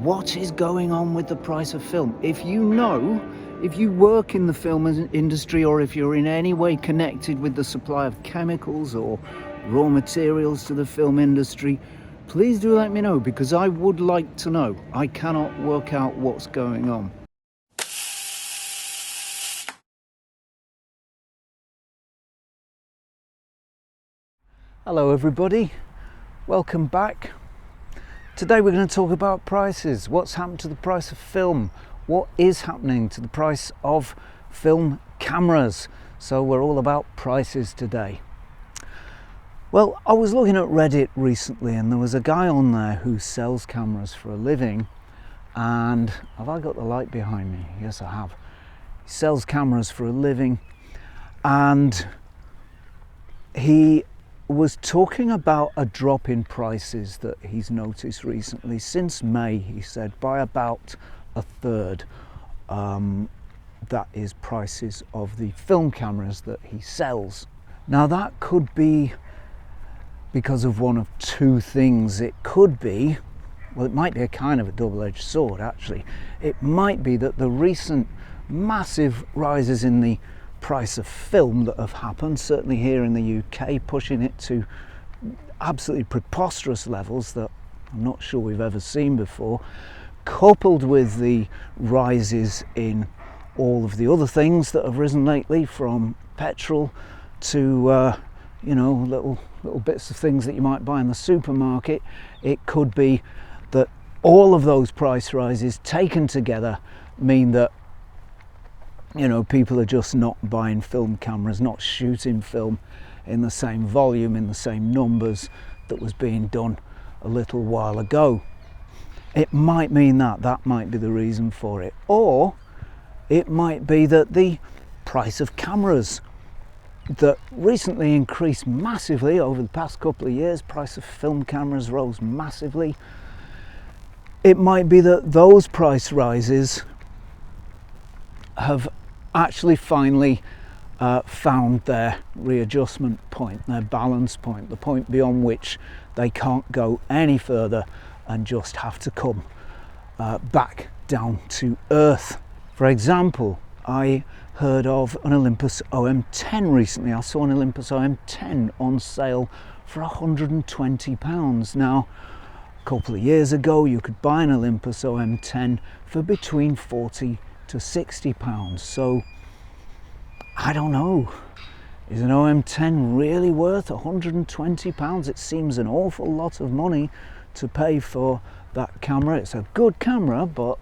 what is going on with the price of film. If you know, if you work in the film industry, or if you're in any way connected with the supply of chemicals or raw materials to the film industry, please do let me know, because I would like to know. I cannot work out what's going on. Hello everybody, welcome back. Today we're going to talk about prices. What's happened to the price of film? What is happening to the price of film cameras? So we're all about prices today. Well, I was looking at Reddit recently and there was a guy on there who sells cameras for a living. And have I got the light behind me? Yes, I have. He sells cameras for a living, and he was talking about a drop in prices that he's noticed recently. Since May, he said, by about a third. That is prices of the film cameras that he sells. Now that could be because of one of two things. It could be, well, it might be a kind of a double-edged sword actually. It might be that the recent massive rises in the price of film that have happened, certainly here in the UK, pushing it to absolutely preposterous levels that I'm not sure we've ever seen before, coupled with the rises in all of the other things that have risen lately, from petrol to you know, little bits of things that you might buy in the supermarket. It could be that all of those price rises taken together mean that, you know, people are just not buying film cameras, not shooting film in the same volume, in the same numbers that was being done a little while ago. It might mean that might be the reason for it. Or it might be that the price of cameras that recently increased massively over the past couple of years, price of film cameras rose massively. It might be that those price rises have actually finally found their readjustment point, their balance point, the point beyond which they can't go any further and just have to come back down to earth. For example, I heard of an Olympus OM10 recently. I saw an Olympus OM10 on sale for £120. Now, a couple of years ago you could buy an Olympus OM10 for between £40 to £60. So I don't know, is an OM10 really worth £120? It seems an awful lot of money to pay for that camera. It's a good camera, but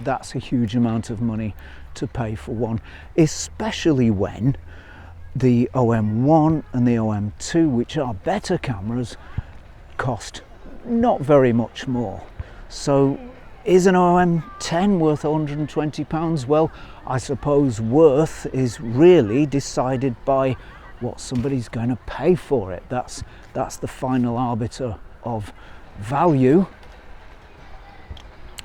that's a huge amount of money to pay for one, especially when the OM1 and the OM2, which are better cameras, cost not very much more. So is an OM10 worth £120? Well, I suppose worth is really decided by what somebody's going to pay for it. That's the final arbiter of value.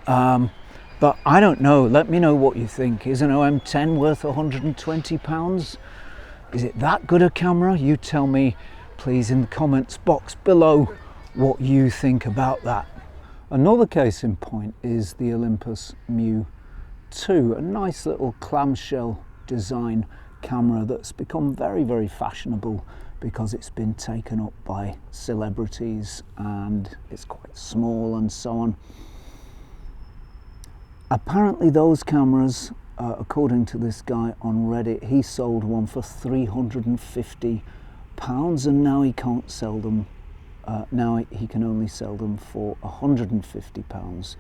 But I don't know. Let me know what you think. Is an OM10 worth £120? Is it that good a camera? You tell me, please, in the comments box below what you think about that. Another case in point is the Olympus Mu 2, a nice little clamshell design camera that's become very, very fashionable because it's been taken up by celebrities and it's quite small and so on. Apparently those cameras, according to this guy on Reddit, he sold one for £350 and now he can't sell them. Now he can only sell them for £150.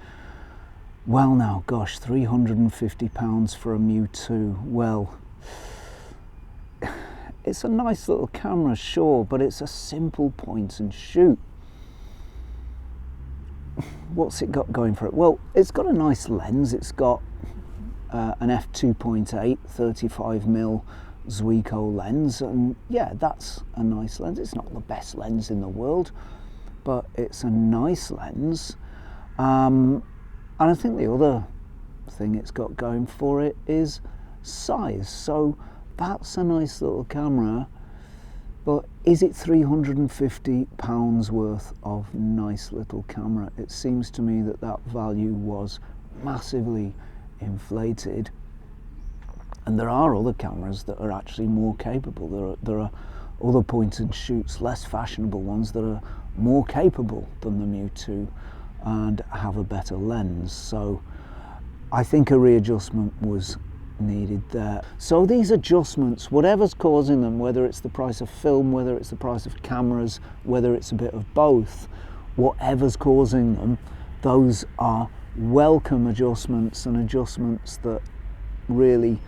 Well now, gosh, £350 for a Mu 2. Well, it's a nice little camera, sure, but it's a simple point and shoot. What's it got going for it? Well, it's got a nice lens. It's got an f2.8 35mm Fujicolour lens, and yeah, that's a nice lens. It's not the best lens in the world, but it's a nice lens. And I think the other thing it's got going for it is size. So that's a nice little camera. But is it £350 worth of nice little camera? It seems to me that that value was massively inflated, and there are other cameras that are actually more capable. There are other point and shoots, less fashionable ones, that are more capable than the Mu 2 and have a better lens. So I think a readjustment was needed there. So these adjustments, whatever's causing them, whether it's the price of film, whether it's the price of cameras, whether it's a bit of both, whatever's causing them, those are welcome adjustments, and adjustments that really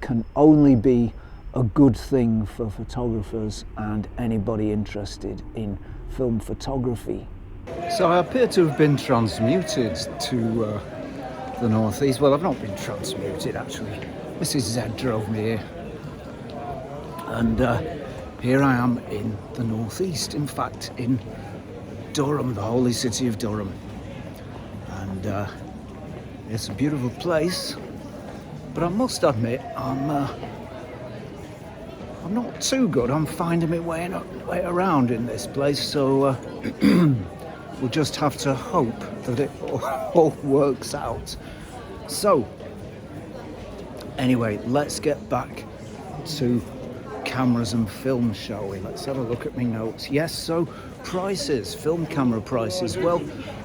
can only be a good thing for photographers and anybody interested in film photography. So I appear to have been transmuted to the northeast. Well, I've not been transmuted actually. Mrs. Z drove me here, and here I am in the northeast, in fact in Durham, the holy city of Durham, and it's a beautiful place, but I must admit I'm not too good. I'm finding my way around in this place, so we'll just have to hope that it all works out. So, anyway, let's get back to cameras and film, shall we? Let's have a look at my notes. Yes, so prices, film camera prices. Well,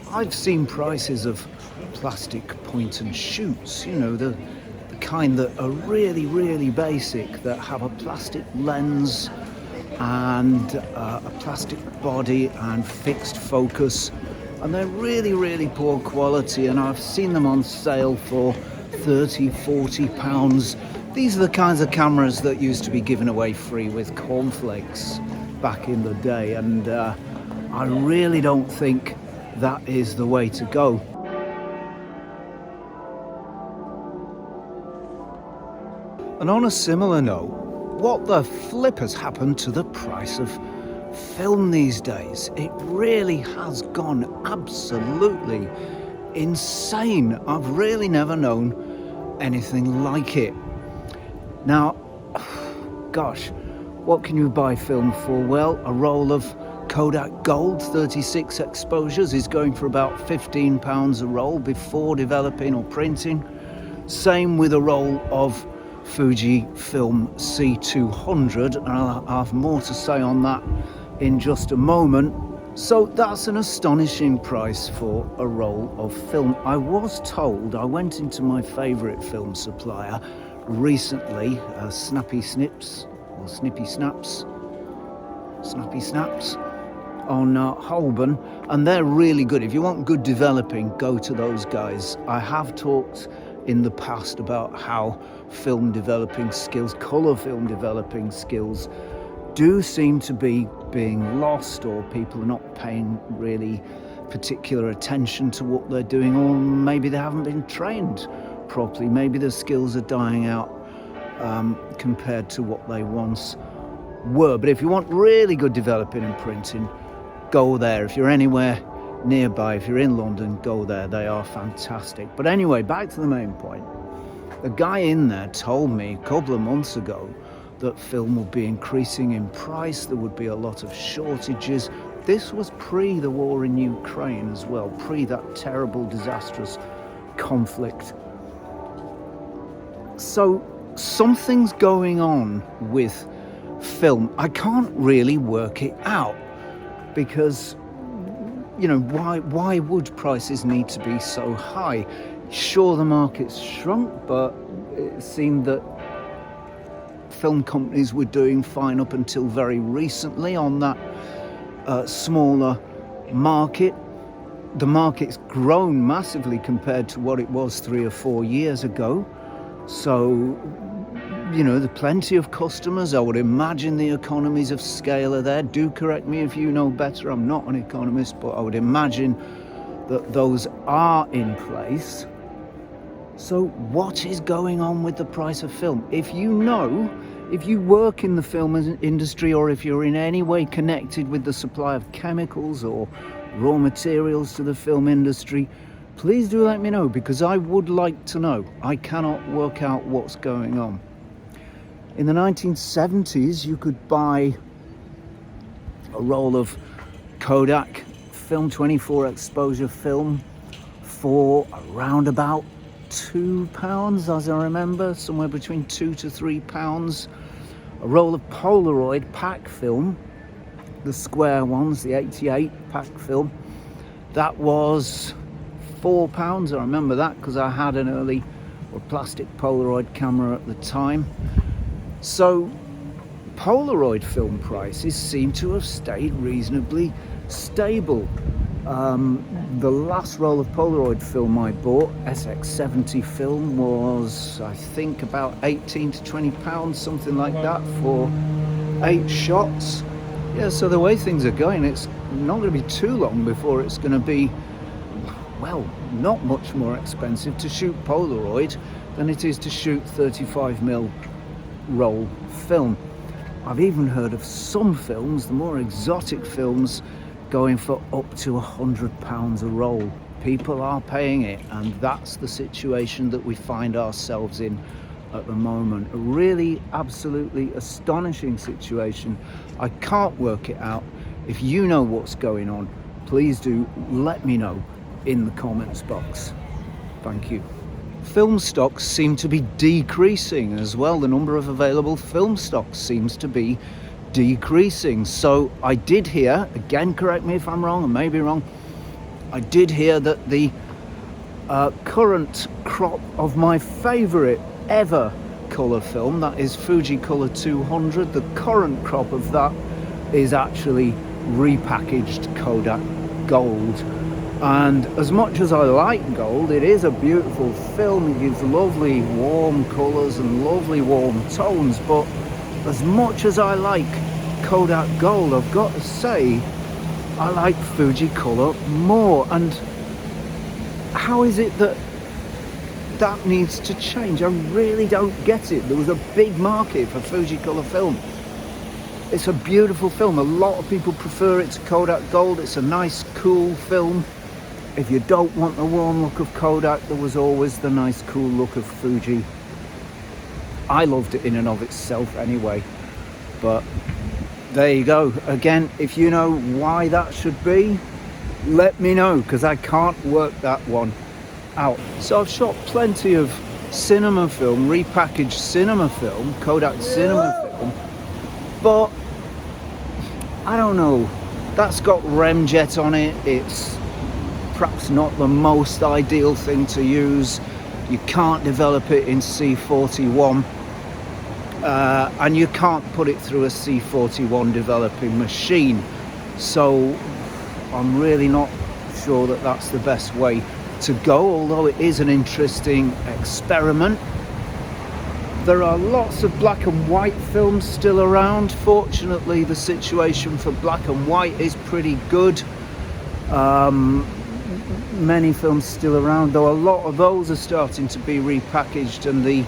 I've seen prices of plastic point and shoots, you know, the kind that are really, really basic, that have a plastic lens and a plastic body and fixed focus, and they're really, really poor quality, and I've seen them on sale for £30-40. These are the kinds of cameras that used to be given away free with cornflakes back in the day, and I really don't think that is the way to go. And on a similar note, what the flip has happened to the price of film these days? It really has gone absolutely insane. I've really never known anything like it. Now, gosh, what can you buy film for? Well, a roll of Kodak Gold 36 exposures is going for about £15 a roll before developing or printing. Same with a roll of Fujifilm C200, and I'll have more to say on that in just a moment. So that's an astonishing price for a roll of film. I was told, I went into my favourite film supplier recently, Snappy Snaps on Holborn, and they're really good. If you want good developing, go to those guys. I have talked in the past about how film developing skills, colour film developing skills, do seem to be being lost, or people are not paying really particular attention to what they're doing, or maybe they haven't been trained properly. Maybe the skills are dying out compared to what they once were. But if you want really good developing and printing, go there. If you're anywhere nearby, if you're in London, go there. They are fantastic. But anyway, back to the main point. The guy in there told me a couple of months ago that film would be increasing in price, there would be a lot of shortages. This was pre the war in Ukraine as well, pre that terrible, disastrous conflict. So something's going on with film. I can't really work it out, because, you know, why would prices need to be so high? Sure, the market's shrunk, but it seemed that film companies were doing fine up until very recently on that smaller market. The market's grown massively compared to what it was 3 or 4 years ago. So, you know, there's plenty of customers. I would imagine the economies of scale are there. Do correct me if you know better. I'm not an economist, but I would imagine that those are in place. So what is going on with the price of film? If you know, if you work in the film industry, or if you're in any way connected with the supply of chemicals or raw materials to the film industry, please do let me know, because I would like to know. I cannot work out what's going on. In the 1970s, you could buy a roll of Kodak film, 24 exposure film, for around about £2, as I remember, somewhere between £2 to £3. A roll of Polaroid pack film, the square ones, the 88 pack film, that was £4. I remember that because I had an early or plastic Polaroid camera at the time. So Polaroid film prices seem to have stayed reasonably stable. The last roll of Polaroid film I bought, SX70 film, was I think about £18 to £20, something like that, for 8 shots. Yeah, so the way things are going, it's not going to be too long before it's going to be, well, not much more expensive to shoot Polaroid than it is to shoot 35mm roll film. I've even heard of some films, the more exotic films, going for up to £100 a roll. People are paying it, and that's the situation that we find ourselves in at the moment. A really absolutely astonishing situation. I can't work it out. If you know what's going on, please do let me know in the comments box. Thank you. Film stocks seem to be decreasing as well. The number of available film stocks seems to be decreasing. So I did hear, again, correct me if I'm wrong, I may be wrong, I did hear that the current crop of my favourite ever colour film, that is Fujicolour 200, the current crop of that is actually repackaged Kodak Gold. And as much as I like gold, it is a beautiful film. It gives lovely warm colours and lovely warm tones, but as much as I like Kodak Gold, I've got to say I like Fujicolour more. And how is it that that needs to change? I really don't get it. There was a big market for Fujicolour film. It's a beautiful film. A lot of people prefer it to Kodak Gold. It's a nice, cool film. If you don't want the warm look of Kodak, there was always the nice, cool look of Fuji. I loved it in and of itself anyway. But there you go. Again, if you know why that should be, let me know, because I can't work that one out. So I've shot plenty of cinema film, repackaged cinema film, Kodak cinema film, but I don't know, that's got remjet on it. It's perhaps not the most ideal thing to use. You can't develop it in C41, and you can't put it through a C41 developing machine. So I'm really not sure that that's the best way to go, although it is an interesting experiment. There are lots of black and white films still around. Fortunately, the situation for black and white is pretty good. Many films still around, though a lot of those are starting to be repackaged, and the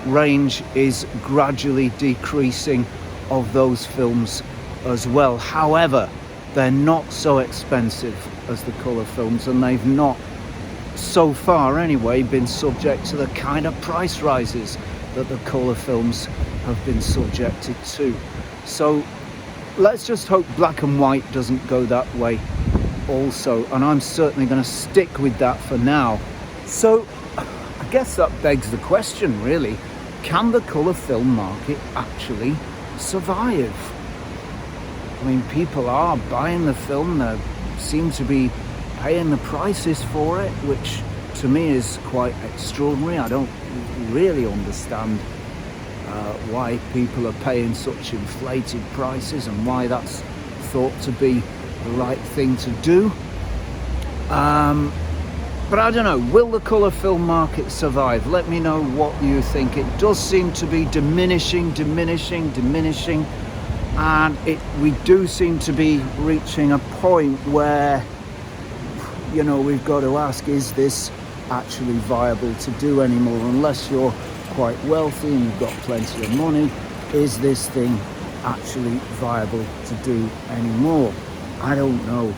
range is gradually decreasing of those films as well. However, they're not so expensive as the colour films, and they've not, so far anyway, been subject to the kind of price rises that the colour films have been subjected to. So let's just hope black and white doesn't go that way also, and I'm certainly going to stick with that for now. So I guess that begs the question, really, can the colour film market actually survive? I mean, people are buying the film, they seem to be paying the prices for it, which to me is quite extraordinary. I don't really understand why people are paying such inflated prices and why that's thought to be the right thing to do. But I don't know, will the colour film market survive? Let me know what you think. It does seem to be diminishing, and we do seem to be reaching a point where, you know, we've got to ask, is this actually viable to do anymore? Unless you're quite wealthy and you've got plenty of money, is this thing actually viable to do anymore? I don't know.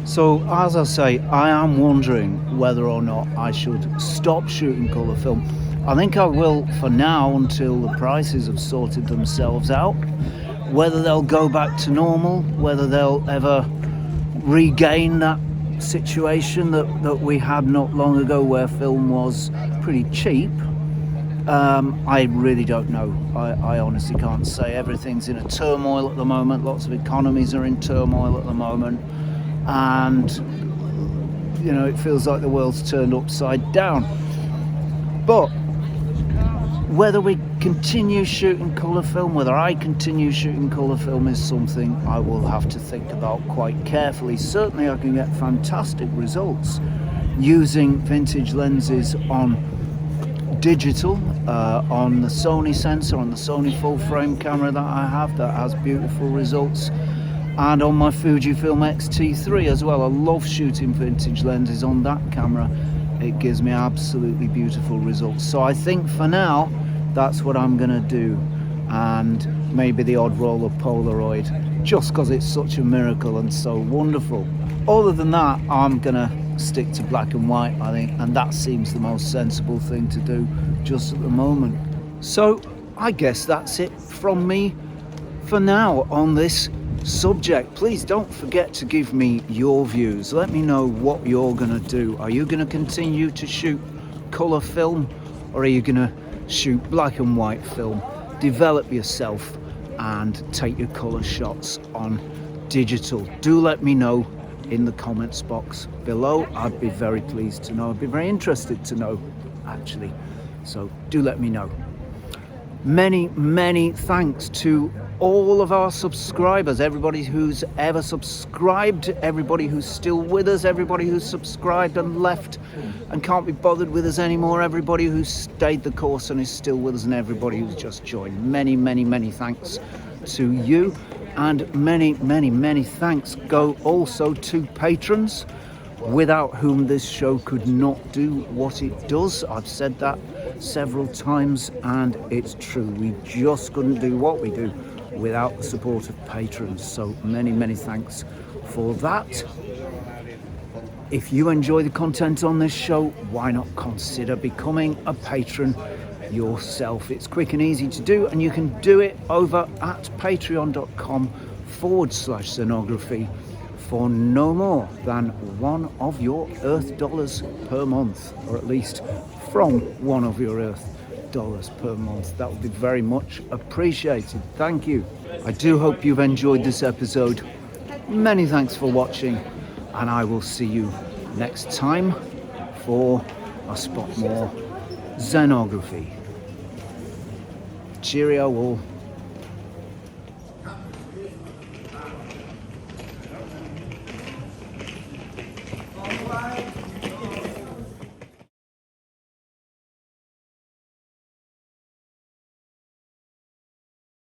So as I say, I am wondering whether or not I should stop shooting colour film. I think I will for now until the prices have sorted themselves out. Whether they'll go back to normal, whether they'll ever regain that situation that we had not long ago where film was pretty cheap, I really don't know. I honestly can't say. Everything's in a turmoil at the moment. Lots of economies are in turmoil at the moment. And, you know, it feels like the world's turned upside down. But whether we continue shooting colour film, whether I continue shooting colour film, is something I will have to think about quite carefully. Certainly I can get fantastic results using vintage lenses on digital, on the Sony sensor, on the Sony full frame camera that I have that has beautiful results, and on my Fujifilm X-T3 as well. I love shooting vintage lenses on that camera. It gives me absolutely beautiful results. So I think for now that's what I'm gonna do, and maybe the odd roll of Polaroid, just because it's such a miracle and so wonderful. Other than that, I'm gonna stick to black and white, I think, and that seems the most sensible thing to do just at the moment. So I guess that's it from me for now on this subject. Please don't forget to give me your views. Let me know what you're gonna do. Are you gonna continue to shoot colour film, or are you gonna shoot black and white film? Develop yourself and take your colour shots on digital. Do let me know in the comments box below. I'd be very pleased to know. I'd be very interested to know, actually. So do let me know. Many thanks to all of our subscribers, everybody who's ever subscribed, everybody who's still with us, everybody who's subscribed and left and can't be bothered with us anymore, everybody who's stayed the course and is still with us, and everybody who's just joined. Many thanks to you, and many thanks go also to patrons, without whom this show could not do what it does. I've said that several times and it's true. We just couldn't do what we do without the support of patrons. So many thanks for that. If you enjoy the content on this show, why not consider becoming a patron yourself? It's quick and easy to do, and you can do it over at patreon.com/Zenography for no more than one of your Earth dollars per month, or at least from one of your Earth dollars per month. That would be very much appreciated. Thank you. I do hope you've enjoyed this episode. Many thanks for watching, and I will see you next time for a spot more Zenography. Cheerio all.